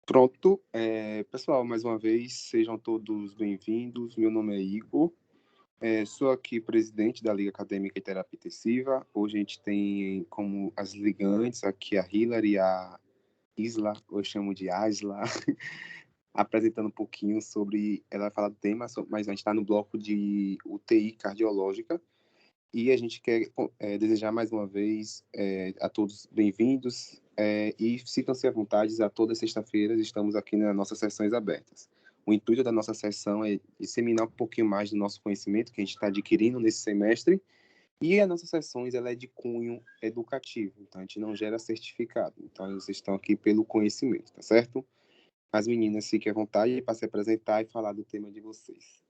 Pronto. Pessoal, mais uma vez, sejam todos bem-vindos. Meu nome é Igor. Sou aqui presidente da Liga Acadêmica de Terapia Intensiva. Hoje a gente tem como as ligantes aqui a Hilary e a Isla, eu chamo de Asla, apresentando um pouquinho sobre... Ela vai falar do tema, mas a gente está no bloco de UTI cardiológica. E a gente quer desejar mais uma vez a todos bem-vindos e sintam-se à vontade. A todas sexta-feiras estamos aqui nas nossas sessões abertas. O intuito da nossa sessão é disseminar um pouquinho mais do nosso conhecimento que a gente está adquirindo nesse semestre, e as nossas sessões ela é de cunho educativo, então a gente não gera certificado. Então vocês estão aqui pelo conhecimento, tá certo? As meninas fiquem à vontade para se apresentar e falar do tema de vocês.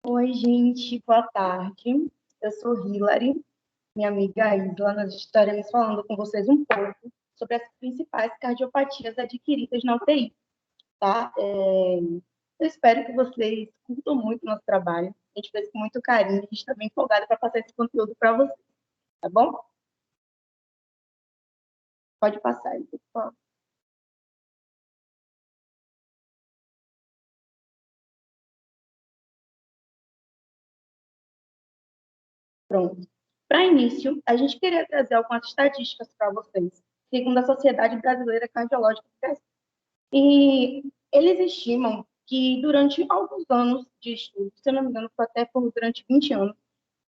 Oi, gente, boa tarde. Eu sou Hilary, minha amiga Isla. Nós estaremos falando com vocês um pouco sobre as principais cardiopatias adquiridas na UTI, tá? Eu espero que vocês curtam muito o nosso trabalho. A gente fez com muito carinho, a gente está bem empolgada para passar esse conteúdo para vocês, tá bom? Pode passar, por favor. Pronto. Para início, a gente queria trazer algumas estatísticas para vocês, segundo a Sociedade Brasileira Cardiológica. E eles estimam que durante alguns anos de estudo, se eu não me engano, foi até durante 20 anos,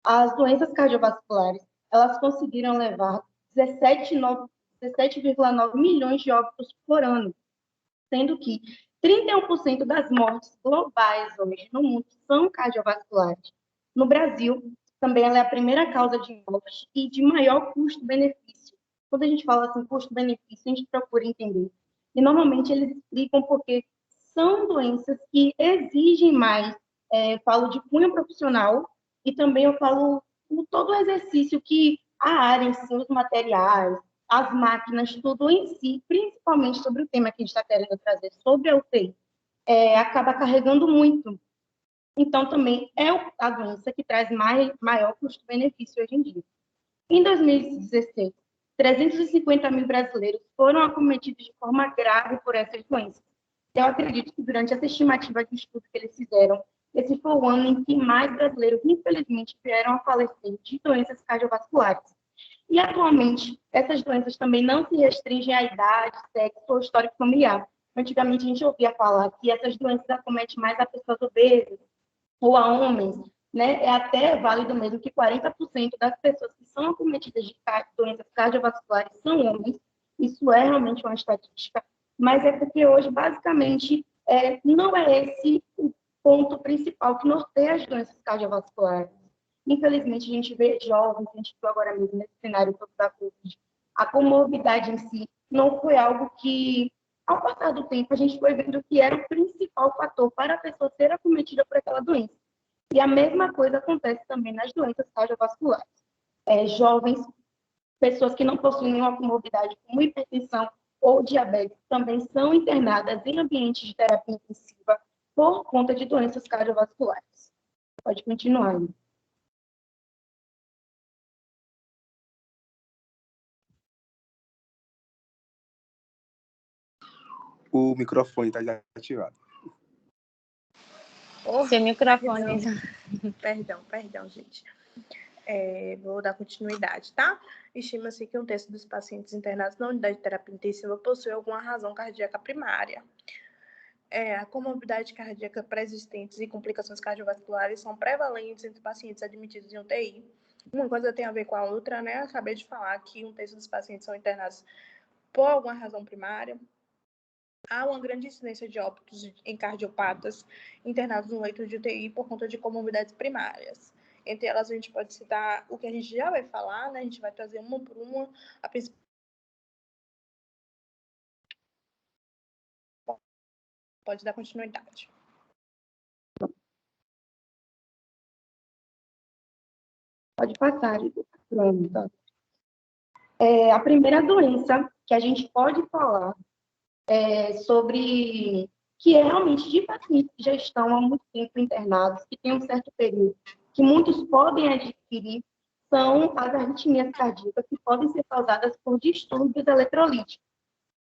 as doenças cardiovasculares, elas conseguiram levar 17,9 milhões de óbitos por ano, sendo que 31% das mortes globais hoje no mundo são cardiovasculares. No Brasil, também ela é a primeira causa de morte e de maior custo-benefício. Quando a gente fala assim, custo-benefício, a gente procura entender. E normalmente eles explicam porque são doenças que exigem mais, falo de cunho profissional, e também eu falo todo o exercício que a área em si, os materiais, as máquinas, tudo em si, principalmente sobre o tema que a gente está querendo trazer, sobre a UTI, acaba carregando muito. Então, também é a doença que traz maior custo-benefício hoje em dia. Em 2016, 350 mil brasileiros foram acometidos de forma grave por essas doenças. Eu acredito que durante essa estimativa de estudo que eles fizeram, esse foi o ano em que mais brasileiros, infelizmente, vieram a falecer de doenças cardiovasculares. E, atualmente, essas doenças também não se restringem à idade, sexo ou histórico familiar. Antigamente, a gente ouvia falar que essas doenças acometem mais a pessoas obesas ou a homens, né? É até válido mesmo que 40% das pessoas que são acometidas de doenças cardiovasculares são homens. Isso é realmente uma estatística, mas é porque hoje, basicamente, não é esse o ponto principal que norteia as doenças cardiovasculares. Infelizmente, a gente vê jovens, a gente viu agora mesmo nesse cenário todo da Covid, a comorbidade em si não foi algo que, ao passar do tempo, a gente foi vendo que era o principal fator para a pessoa ser acometida por aquela doença. E a mesma coisa acontece também nas doenças cardiovasculares. Jovens, pessoas que não possuem nenhuma comorbidade, como hipertensão ou diabetes, também são internadas em ambientes de terapia intensiva por conta de doenças cardiovasculares. Pode continuar. O microfone está desativado. Seu microfone. Perdão, gente. Vou dar continuidade, tá? Estima-se que um terço dos pacientes internados na unidade de terapia intensiva possui alguma razão cardíaca primária. A comorbidade cardíaca pré-existentes e complicações cardiovasculares são prevalentes entre pacientes admitidos em UTI. Uma coisa tem a ver com a outra, né? Acabei de falar que um terço dos pacientes são internados por alguma razão primária. Há uma grande incidência de óbitos em cardiopatas internados no leito de UTI por conta de comorbidades primárias. Entre elas, a gente pode citar o que a gente já vai falar, né? A gente vai trazer uma por uma. A principal... Pode dar continuidade. Pode passar. A primeira doença que a gente pode falar sobre que é realmente de pacientes que já estão há muito tempo internados, que têm um certo período, que muitos podem adquirir, são as arritmias cardíacas, que podem ser causadas por distúrbios eletrolíticos.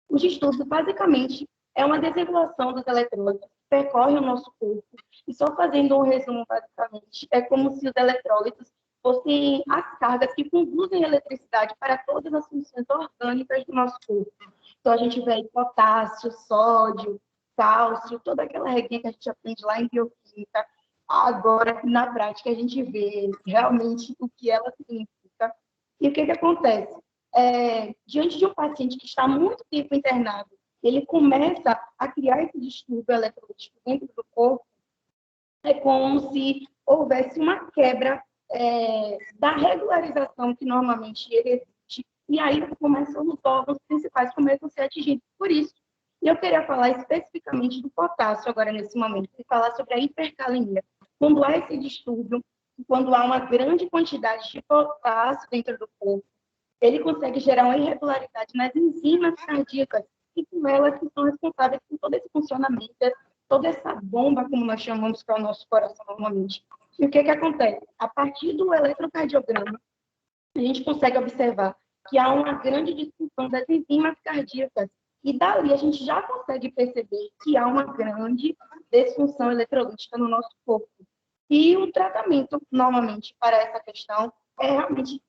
Os distúrbios, basicamente, é uma desregulação dos eletrólitos que percorre o nosso corpo. E só fazendo um resumo, basicamente, é como se os eletrólitos fossem as cargas que conduzem a eletricidade para todas as funções orgânicas do nosso corpo. Então, a gente vê aí potássio, sódio, cálcio, toda aquela regrinha que a gente aprende lá em bioquímica. Agora, na prática, a gente vê realmente o que ela significa. E o que acontece? Diante de um paciente que está há muito tempo internado, ele começa a criar esse distúrbio eletrolítico dentro do corpo, é como se houvesse uma quebra da regularização que normalmente ele existe, e aí começam os órgãos principais começam a ser atingidos por isso. E eu queria falar especificamente do potássio agora nesse momento, e falar sobre a hipercalemia. Quando há esse distúrbio, quando há uma grande quantidade de potássio dentro do corpo, ele consegue gerar uma irregularidade nas enzimas cardíacas, e com elas que são responsáveis por todo esse funcionamento, toda essa bomba, como nós chamamos, que é o nosso coração normalmente. E o que acontece? A partir do eletrocardiograma, a gente consegue observar que há uma grande disfunção das enzimas cardíacas, e dali a gente já consegue perceber que há uma grande disfunção eletrolítica no nosso corpo. E o tratamento, normalmente, para essa questão é realmente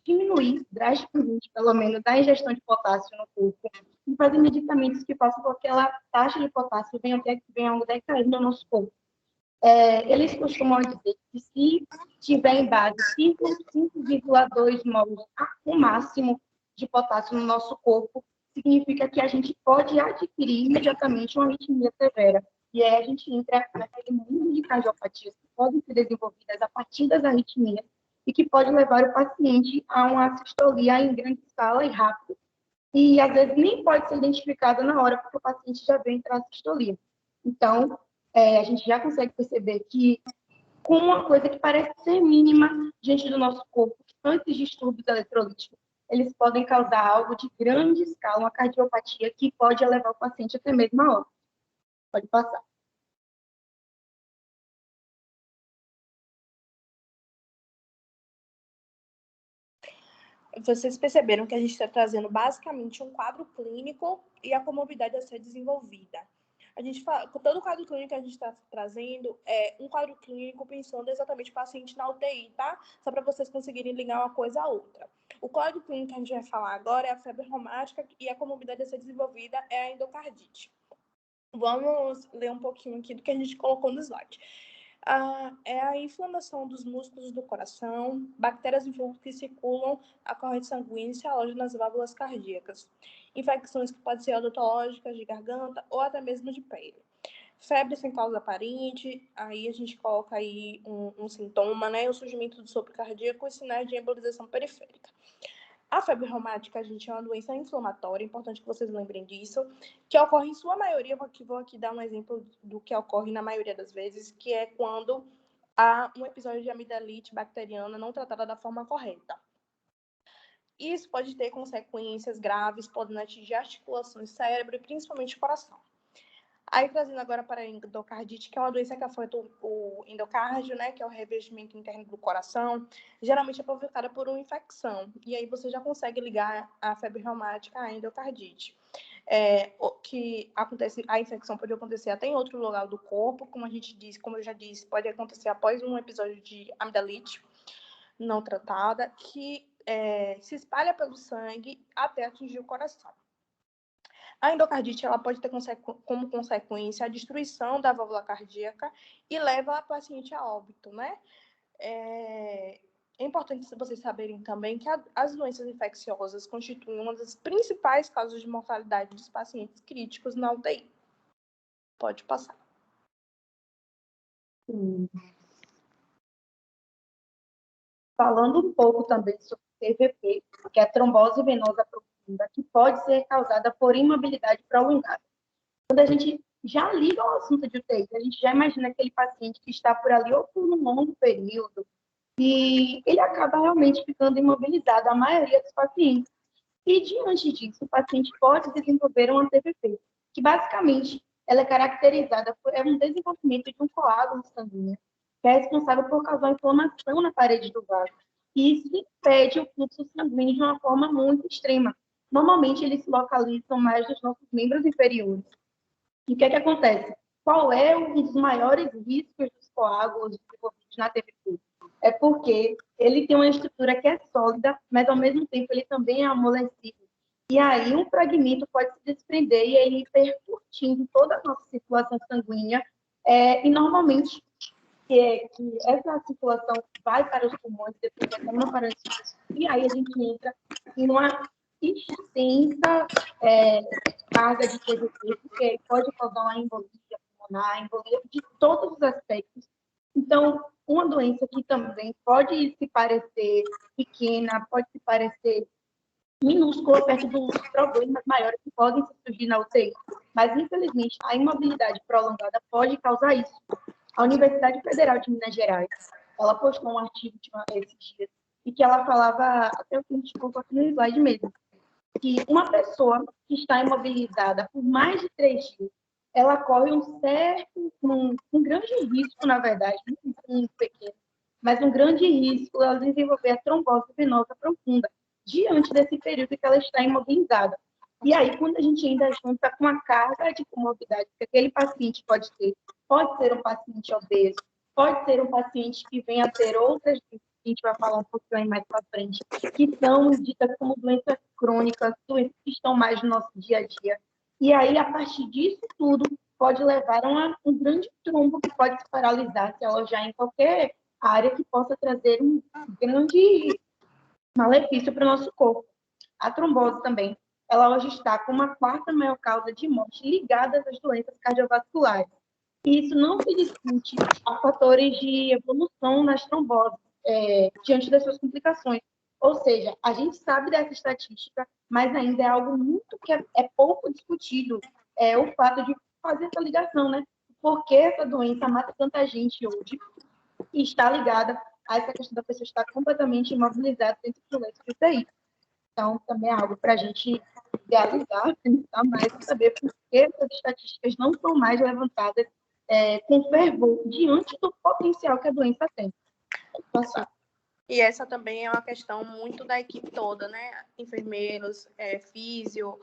diminuir drasticamente, pelo menos, a ingestão de potássio no corpo e fazer medicamentos que façam com que aquela taxa de potássio venha a decair no nosso corpo. Eles costumam dizer que se tiver em base 5,2 mols o máximo de potássio no nosso corpo, significa que a gente pode adquirir imediatamente uma arritmia severa. E aí a gente entra naquele mundo de cardiopatias que podem ser desenvolvidas a partir das arritmias e que pode levar o paciente a uma sistolia em grande escala e rápido. E às vezes nem pode ser identificada na hora, porque o paciente já vem entrar na sistolia. Então, a gente já consegue perceber que, com uma coisa que parece ser mínima diante do nosso corpo, que são esses distúrbios eletrolíticos, eles podem causar algo de grande escala, uma cardiopatia que pode levar o paciente até mesmo a óbito. Pode passar. Vocês perceberam que a gente está trazendo basicamente um quadro clínico e a comorbidade a ser desenvolvida. A gente com todo o quadro clínico que a gente está trazendo é um quadro clínico pensando exatamente o paciente na UTI, tá? Só para vocês conseguirem ligar uma coisa à outra. O quadro clínico que a gente vai falar agora é a febre reumática e a comorbidade a ser desenvolvida é a endocardite. Vamos ler um pouquinho aqui do que a gente colocou no slide. É a inflamação dos músculos do coração, bactérias e fungos que circulam a corrente sanguínea e se alojam nas válvulas cardíacas. Infecções que podem ser odontológicas, de garganta ou até mesmo de pele. Febre sem causa aparente, aí a gente coloca aí um sintoma, né? O surgimento do sopro cardíaco e sinais de embolização periférica. A febre reumática, gente, é uma doença inflamatória, é importante que vocês lembrem disso, que ocorre em sua maioria, vou aqui dar um exemplo do que ocorre na maioria das vezes, que é quando há um episódio de amidalite bacteriana não tratada da forma correta. Isso pode ter consequências graves, podendo atingir articulações, cérebro e principalmente o coração. Aí, trazendo agora para a endocardite, que é uma doença que afeta o endocárdio, né, que é o revestimento interno do coração, geralmente é provocada por uma infecção. E aí você já consegue ligar a febre reumática à endocardite. Que acontece, a infecção pode acontecer até em outro lugar do corpo, como eu já disse, pode acontecer após um episódio de amidalite não tratada, que se espalha pelo sangue até atingir o coração. A endocardite ela pode ter como consequência a destruição da válvula cardíaca e leva a paciente a óbito, né? É importante vocês saberem também que as doenças infecciosas constituem uma das principais causas de mortalidade dos pacientes críticos na UTI. Pode passar. Falando um pouco também sobre TVP, que é a trombose venosa profunda, que pode ser causada por imobilidade prolongada. Quando a gente já liga ao assunto de UTI, a gente já imagina aquele paciente que está por ali ou por um longo período, e ele acaba realmente ficando imobilizado, a maioria dos pacientes. E, diante disso, o paciente pode desenvolver uma TVP, que basicamente ela é caracterizada por um desenvolvimento de um coágulo sanguíneo, que é responsável por causar inflamação na parede do vaso. E isso impede o fluxo sanguíneo de uma forma muito extrema. Normalmente, eles se localizam mais nos nossos membros inferiores. E o que é que acontece? Qual é um dos maiores riscos dos coágulos desenvolvidos na TPP? É porque ele tem uma estrutura que é sólida, mas ao mesmo tempo ele também é amolecido. E aí um fragmento pode se desprender e aí percutindo toda a nossa circulação sanguínea. E normalmente que essa circulação vai para os pulmões, depois retorna para os rins, e aí a gente entra em uma extensa carga de TVP, que pode causar uma embolia pulmonar, embolia de todos os aspectos. Então, uma doença que também pode se parecer pequena, pode se parecer minúscula perto dos problemas maiores que podem surgir na UTI. Mas, infelizmente, a imobilidade prolongada pode causar isso. A Universidade Federal de Minas Gerais, ela postou um artigo esses dias, e que ela falava, até o que a gente colocou aqui no slide mesmo, que uma pessoa que está imobilizada por mais de 3 dias, ela corre um grande risco, na verdade, um pequeno, mas um grande risco ela desenvolver a trombose venosa profunda diante desse período que ela está imobilizada. E aí, quando a gente ainda junta com a carga de comorbidade que aquele paciente pode ser um paciente obeso, pode ser um paciente que venha a ter outras, que a gente vai falar um pouquinho aí mais para frente, que são ditas como doenças crônicas, doenças que estão mais no nosso dia a dia. E aí, a partir disso tudo, pode levar a um grande trombo que pode se paralisar, se alojar em qualquer área que possa trazer um grande malefício para o nosso corpo. A trombose também, ela hoje está como a quarta maior causa de morte ligada às doenças cardiovasculares. E isso não se discute a fatores de evolução nas tromboses, diante das suas complicações. Ou seja, a gente sabe dessa estatística, mas ainda é algo muito que é pouco discutido, o fato de fazer essa ligação, né? Por que essa doença mata tanta gente hoje e está ligada a essa questão da pessoa estar completamente imobilizada dentro do leito de UTI. Então, também é algo para a gente realizar, pensar mais e saber por que essas estatísticas não são mais levantadas com fervor diante do potencial que a doença tem. E essa também é uma questão muito da equipe toda, né? Enfermeiros, físio,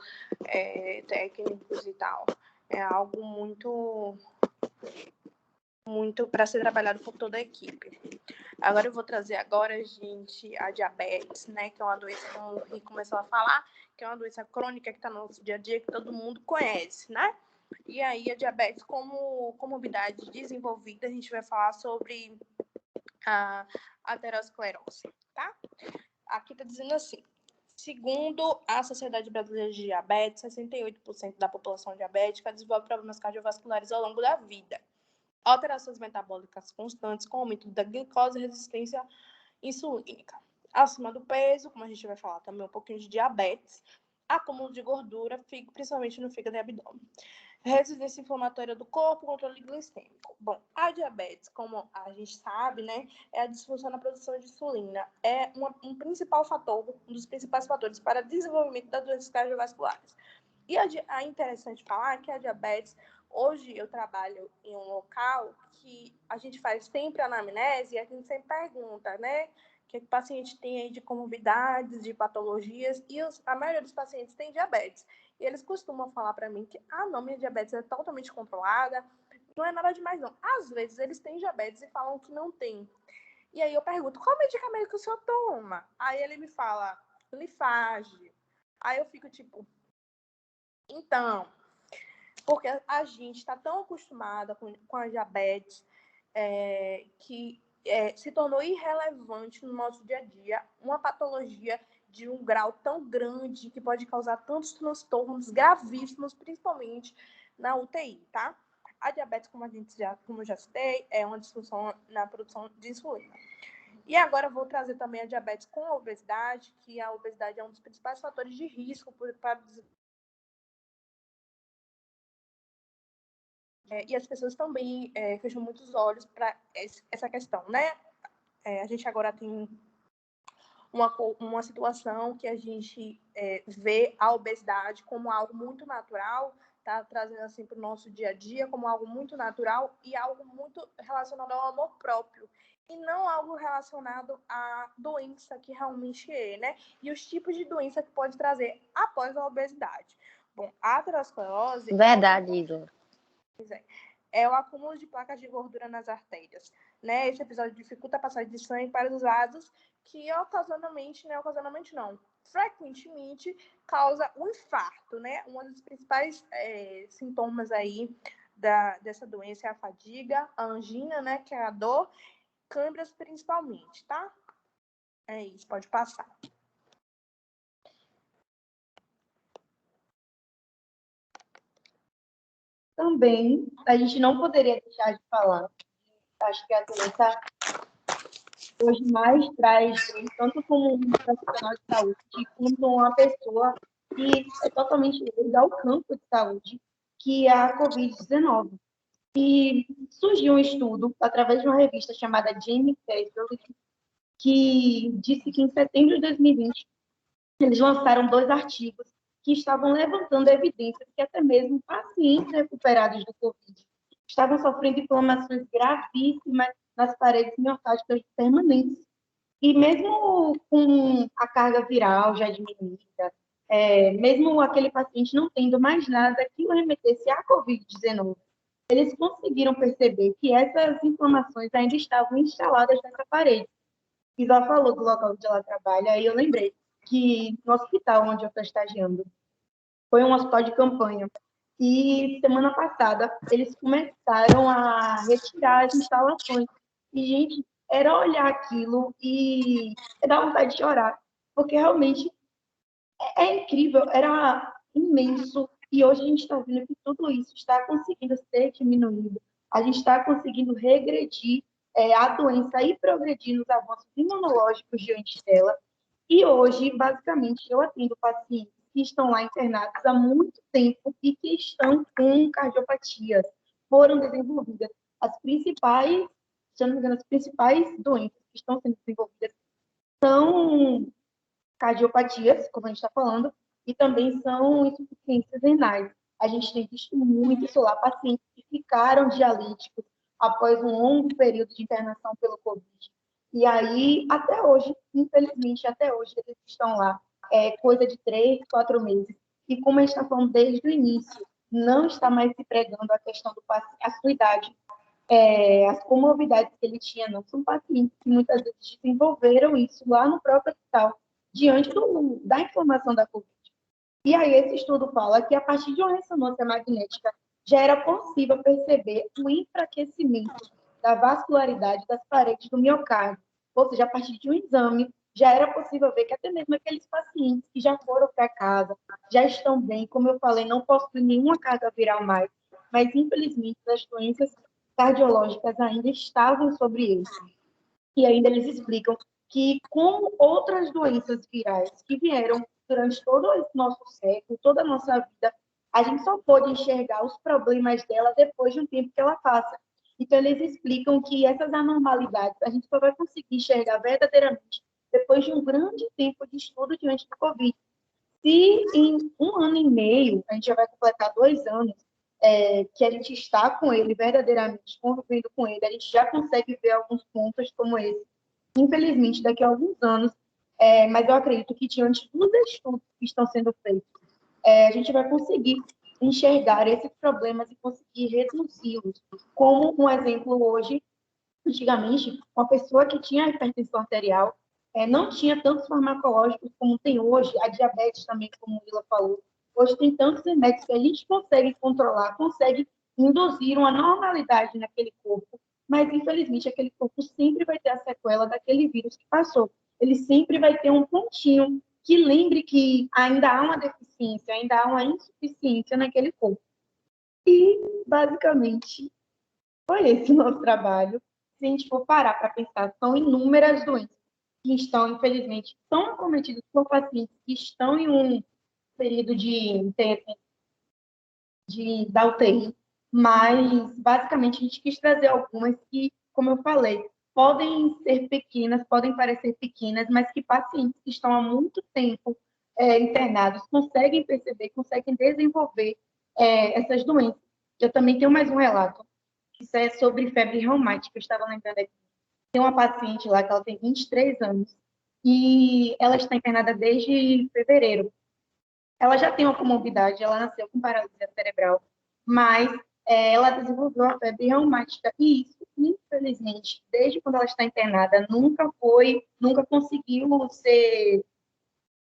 técnicos e tal. É algo muito para ser trabalhado por toda a equipe. Agora eu vou trazer gente, a diabetes, né? Que é uma doença, como o Rico começou a falar, que é uma doença crônica que está no nosso dia a dia, que todo mundo conhece, né? E aí a diabetes como comorbidade desenvolvida, a gente vai falar sobre a aterosclerose, tá? Aqui está dizendo assim, segundo a Sociedade Brasileira de Diabetes, 68% da população diabética desenvolve problemas cardiovasculares ao longo da vida. Alterações metabólicas constantes com aumento da glicose e resistência insulínica. Acima do peso, como a gente vai falar também um pouquinho de diabetes, acúmulo de gordura, principalmente no fígado e abdômen. Resistência inflamatória do corpo, controle glicêmico. Bom, a diabetes, como a gente sabe, né, é a disfunção na produção de insulina. É um principal fator, um dos principais fatores para o desenvolvimento das doenças cardiovasculares. E é interessante falar que a diabetes, hoje eu trabalho em um local que a gente faz sempre anamnese e a gente sempre pergunta, né, o que o paciente tem aí de comorbidades, de patologias, e a maioria dos pacientes tem diabetes. E eles costumam falar para mim que, não, minha diabetes é totalmente controlada, não é nada demais não. Às vezes eles têm diabetes e falam que não tem. E aí eu pergunto, qual medicamento que o senhor toma? Aí ele me fala, Lifage. Aí eu fico tipo, então, porque a gente está tão acostumada com a diabetes que se tornou irrelevante no nosso dia a dia, uma patologia de um grau tão grande que pode causar tantos transtornos gravíssimos, principalmente na UTI, tá? A diabetes, como eu já citei, é uma disfunção na produção de insulina. E agora eu vou trazer também a diabetes com a obesidade, que a obesidade é um dos principais fatores de risco para e as pessoas também fecham muitos olhos para essa questão, né? A gente agora tem uma situação que a gente vê a obesidade como algo muito natural, tá trazendo assim para o nosso dia a dia como algo muito natural e algo muito relacionado ao amor próprio e não algo relacionado à doença que realmente é, né? E os tipos de doença que pode trazer após a obesidade. Bom, a aterosclerose Verdade, Igor. é o acúmulo de placas de gordura nas artérias, né? Esse episódio dificulta a passagem de sangue para os vasos que ocasionalmente não, frequentemente causa um infarto, né? Um dos principais sintomas aí dessa doença é a fadiga, a angina, né? Que é a dor, câimbras principalmente, tá? É isso, pode passar. Também, a gente não poderia deixar de falar. Acho que a doença hoje mais traz, tanto como um profissional de saúde, quanto uma pessoa que é totalmente ligada ao campo de saúde, que é a Covid-19. E surgiu um estudo, através de uma revista chamada Jamie Catholic, que disse que em setembro de 2020, eles lançaram 2 artigos que estavam levantando evidências que até mesmo pacientes recuperados do Covid estavam sofrendo inflamações gravíssimas nas paredes miocárdicas permanentes. E mesmo com a carga viral já diminuída, mesmo aquele paciente não tendo mais nada que o remetesse à Covid-19, eles conseguiram perceber que essas inflamações ainda estavam instaladas nessa parede. Isal falou do local onde ela trabalha, aí eu lembrei que no hospital onde eu estou estagiando, foi um hospital de campanha. E semana passada eles começaram a retirar as instalações. E, gente, era olhar aquilo e dar vontade de chorar. Porque realmente é incrível, era imenso. E hoje a gente está vendo que tudo isso está conseguindo ser diminuído. A gente está conseguindo regredir a doença e progredir nos avanços imunológicos diante dela. E hoje, basicamente, eu atendo pacientes que estão lá internados há muito tempo e que estão com cardiopatias. Foram desenvolvidas as principais, se eu não me engano, as principais doenças que estão sendo desenvolvidas são cardiopatias, como a gente está falando, e também são insuficiências renais. A gente tem visto muito isso lá, pacientes que ficaram dialíticos após um longo período de internação pelo Covid. E aí, até hoje, infelizmente, até hoje, eles estão lá, coisa de 3, 4 meses. E como a gente está falando desde o início, não está mais se pregando a questão do paciente, a sua idade, as comorbidades que ele tinha, não são pacientes que muitas vezes desenvolveram isso lá no próprio hospital, diante da inflamação da Covid. E aí esse estudo fala que a partir de uma ressonância magnética já era possível perceber o enfraquecimento da vascularidade das paredes do miocárdio. Ou seja, a partir de um exame, já era possível ver que até mesmo aqueles pacientes que já foram para casa, já estão bem, como eu falei, não possuem nenhuma carga viral mais, mas infelizmente as doenças cardiológicas ainda estavam sobre eles. E ainda eles explicam que, como outras doenças virais que vieram durante todo esse nosso século, toda a nossa vida, a gente só pode enxergar os problemas dela depois de um tempo que ela passa. Então, eles explicam que essas anormalidades a gente só vai conseguir enxergar verdadeiramente depois de um grande tempo de estudo diante do Covid. Se em 1 ano e meio, a gente já vai completar 2 anos, que a gente está com ele verdadeiramente, convivendo com ele, a gente já consegue ver alguns pontos como esse. Infelizmente, daqui a alguns anos, mas eu acredito que diante dos estudos que estão sendo feitos, a gente vai conseguir enxergar esses problemas e conseguir reduzi-los. Como um exemplo hoje, antigamente, uma pessoa que tinha hipertensão arterial não tinha tantos farmacológicos como tem hoje, a diabetes também, como o Willa falou. Hoje tem tantos remédios que a gente consegue controlar, consegue induzir uma normalidade naquele corpo, mas infelizmente aquele corpo sempre vai ter a sequela daquele vírus que passou. Ele sempre vai ter um pontinho que lembre que ainda há uma deficiência, ainda há uma insuficiência naquele corpo. E, basicamente, foi esse o nosso trabalho. Se a gente for parar para pensar, são inúmeras doenças que estão, infelizmente, tão acometidas por pacientes que estão em um período da UTI, mas, basicamente, a gente quis trazer algumas que, como eu falei, podem ser pequenas, podem parecer pequenas, mas que pacientes que estão há muito tempo internados conseguem perceber, conseguem desenvolver essas doenças. Eu também tenho mais um relato, que isso é sobre febre reumática. Eu estava lembrando aqui. Tem uma paciente lá que ela tem 23 anos e ela está internada desde fevereiro. Ela já tem uma comorbidade, ela nasceu com paralisia cerebral, mas ela desenvolveu a febre reumática e isso, infelizmente, desde quando ela está internada, nunca conseguiu ser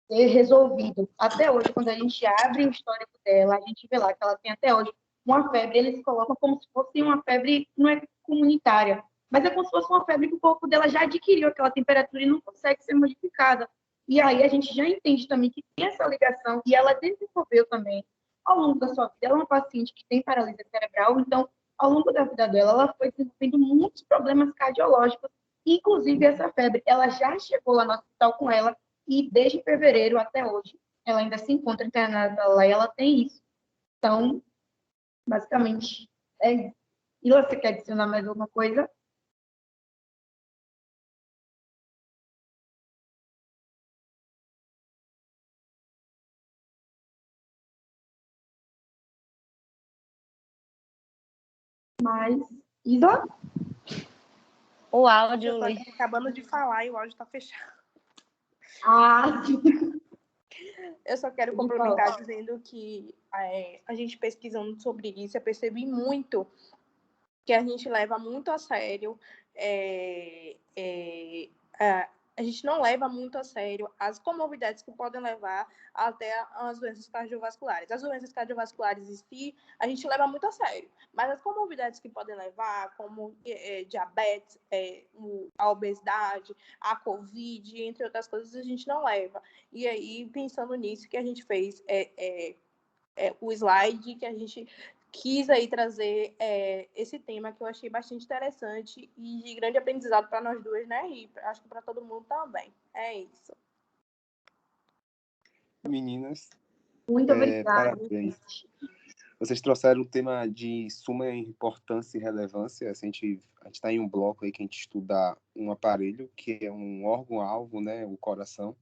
resolvido. Até hoje, quando a gente abre o histórico dela, a gente vê lá que ela tem até hoje uma febre, eles colocam como se fosse uma febre, não é comunitária, mas é como se fosse uma febre que o corpo dela já adquiriu aquela temperatura e não consegue ser modificada. E aí a gente já entende também que tem essa ligação e ela desenvolveu também ao longo da sua vida. Ela é uma paciente que tem paralisia cerebral, então ao longo da vida dela, ela foi desenvolvendo muitos problemas cardiológicos, inclusive essa febre. Ela já chegou lá no hospital com ela e desde fevereiro até hoje, ela ainda se encontra internada lá e ela tem isso. Então, basicamente, é isso. E você quer adicionar mais alguma coisa? Mas, Isa? O áudio, Eu tô aqui acabando de falar e o áudio tá fechado. Ah, sim. Eu só quero complementar dizendo que a gente pesquisando sobre isso, eu percebi muito que a gente leva muito a sério, a gente não leva muito a sério as comorbidades que podem levar até as doenças cardiovasculares. As doenças cardiovasculares em si, a gente leva muito a sério, mas as comorbidades que podem levar, como diabetes, a obesidade, a Covid, entre outras coisas, a gente não leva. E aí, pensando nisso, que a gente fez o slide que a gente quis aí trazer esse tema que eu achei bastante interessante e de grande aprendizado para nós duas, né? E acho que para todo mundo também. É isso. Meninas, Muito obrigada. parabéns. Vocês trouxeram um tema de suma importância e relevância. A gente está em um bloco aí que a gente estuda um aparelho, que é um órgão-alvo, né? O coração.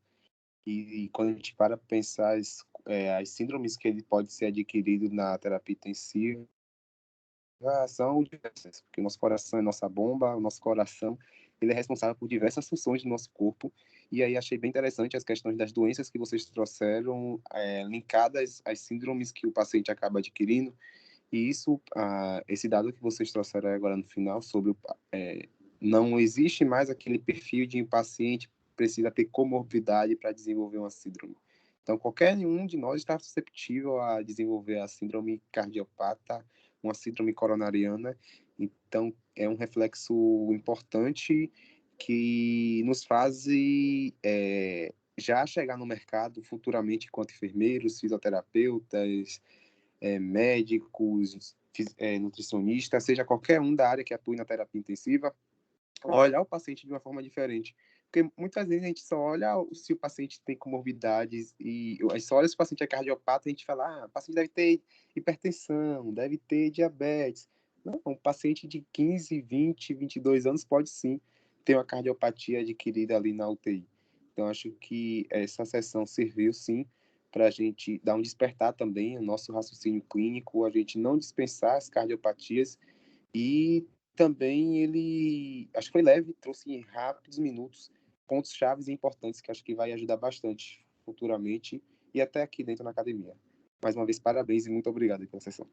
E quando a gente para pensar as síndromes que ele pode ser adquirido na terapia intensiva, são diversas, porque o nosso coração é nossa bomba, o nosso coração ele é responsável por diversas funções do nosso corpo. E aí achei bem interessante as questões das doenças que vocês trouxeram, linkadas às síndromes que o paciente acaba adquirindo. E isso, esse dado que vocês trouxeram agora no final sobre não existe mais aquele perfil de um paciente precisa ter comorbidade para desenvolver uma síndrome. Então, qualquer um de nós está susceptível a desenvolver a síndrome cardiopata, uma síndrome coronariana. Então, é um reflexo importante que nos faz já chegar no mercado futuramente enquanto enfermeiros, fisioterapeutas, médicos, nutricionistas, seja qualquer um da área que atue na terapia intensiva, olhar o paciente de uma forma diferente. Porque muitas vezes a gente só olha se o paciente tem comorbidades e a gente só olha se o paciente é cardiopata e a gente fala, o paciente deve ter hipertensão, deve ter diabetes. Não, um paciente de 15, 20, 22 anos pode sim ter uma cardiopatia adquirida ali na UTI. Então, acho que essa sessão serviu sim para a gente dar um despertar também o nosso raciocínio clínico, a gente não dispensar as cardiopatias e também ele, acho que foi leve, trouxe em rápidos minutos pontos chaves e importantes que acho que vai ajudar bastante futuramente e até aqui dentro na academia. Mais uma vez, parabéns e muito obrigado pela sessão.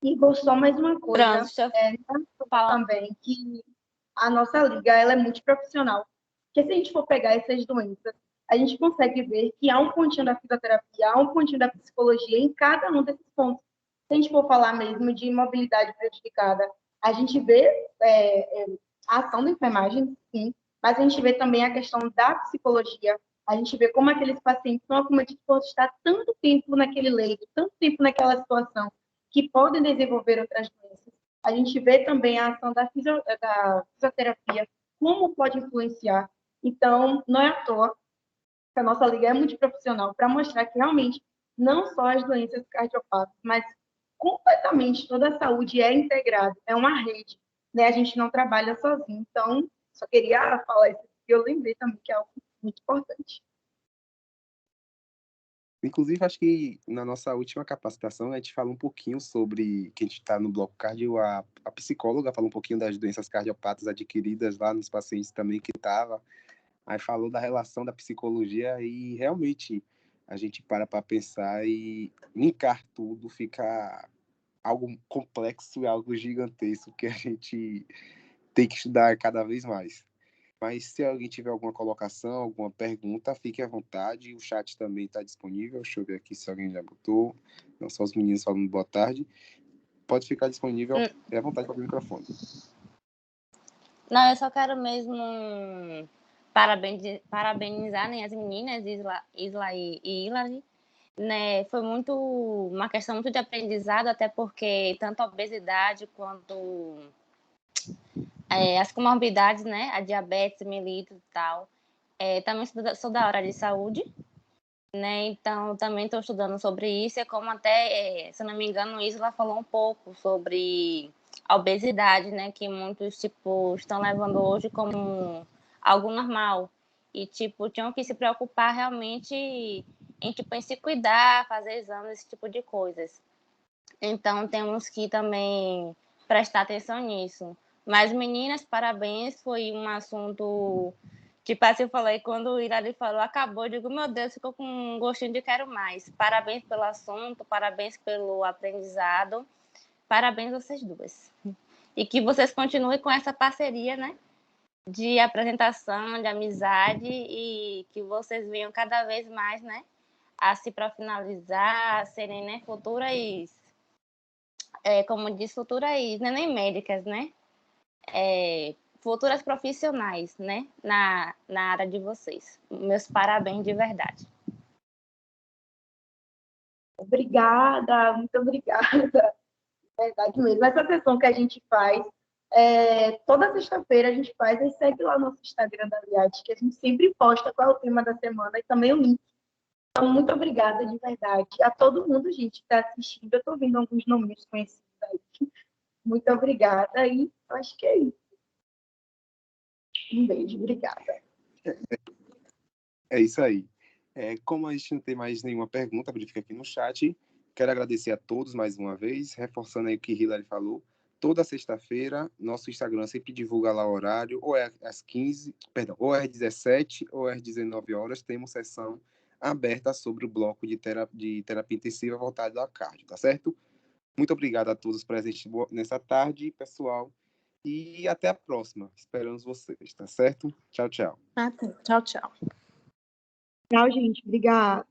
Igor, só mais uma coisa. Também que a nossa liga ela é multiprofissional. Porque se a gente for pegar essas doenças, a gente consegue ver que há um pontinho da fisioterapia, há um pontinho da psicologia em cada um desses pontos. Se a gente for falar mesmo de mobilidade prejudicada, a gente vê a ação da enfermagem, sim, mas a gente vê também a questão da psicologia. A gente vê como aqueles pacientes são acometidos por estar tanto tempo naquele leito, tanto tempo naquela situação, que podem desenvolver outras doenças. A gente vê também a ação da fisioterapia, como pode influenciar. Então, não é à toa que a nossa liga é multiprofissional para mostrar que realmente não só as doenças cardiopatas, mas completamente toda a saúde é integrada, é uma rede, né? A gente não trabalha sozinho. Então, só queria falar isso, porque eu lembrei também que é algo muito importante. Inclusive, acho que na nossa última capacitação a gente falou um pouquinho sobre, que a gente está no bloco cardio, a psicóloga falou um pouquinho das doenças cardiopatas adquiridas lá nos pacientes também que estava. Aí falou da relação da psicologia e realmente a gente para pensar e linkar tudo, fica algo complexo e algo gigantesco que a gente tem que estudar cada vez mais. Mas se alguém tiver alguma colocação, alguma pergunta, fique à vontade. O chat também está disponível. Deixa eu ver aqui se alguém já botou. Não só os meninos falando boa tarde. Pode ficar disponível. É à vontade para o microfone. Não, eu só quero mesmo parabenizar, né, as meninas, Isla e Hilary. Né, foi uma questão muito de aprendizado, até porque tanto a obesidade quanto as comorbidades, né, a diabetes, mellitus e tal, também sou da área de saúde, né, então também estou estudando sobre isso, e como até, se não me engano, Isla falou um pouco sobre a obesidade, né, que muitos, tipo, estão levando hoje como algo normal, e, tipo, tinham que se preocupar realmente em, tipo, em se cuidar, fazer exames, esse tipo de coisas. Então, temos que também prestar atenção nisso. Mas, meninas, parabéns, foi um assunto, tipo assim, eu falei, quando o Hilary falou, acabou, eu digo, meu Deus, ficou com um gostinho de quero mais. Parabéns pelo assunto, parabéns pelo aprendizado, parabéns vocês duas. E que vocês continuem com essa parceria, né, de apresentação, de amizade, e que vocês venham cada vez mais, né, a se profissionalizar, a serem, né, futuras, como diz, futuras, né, nem médicas, né, futuras profissionais, né, na área de vocês. Meus parabéns de verdade. Obrigada, muito obrigada. Verdade mesmo. Essa sessão que a gente faz, toda sexta-feira a gente faz, e segue lá no nosso Instagram da Aliade, que a gente sempre posta qual é o tema da semana e também o link. Então, muito obrigada de verdade a todo mundo, gente, que está assistindo. Eu estou vendo alguns nomes conhecidos aí. Muito obrigada e eu acho que é isso. Um beijo, obrigada. É isso aí. Como a gente não tem mais nenhuma pergunta, verifica aqui no chat. Quero agradecer a todos mais uma vez, reforçando aí o que Hilary falou. Toda sexta-feira, nosso Instagram sempre divulga lá o horário, ou é às 15, perdão, ou é às 17 ou é às 19 horas, temos sessão aberta sobre o bloco de terapia intensiva voltado ao cardio, tá certo? Muito obrigado a todos presentes nessa tarde, pessoal, e até a próxima. Esperamos vocês, tá certo? Tchau, tchau. Tchau, tchau. Tchau, gente. Obrigada.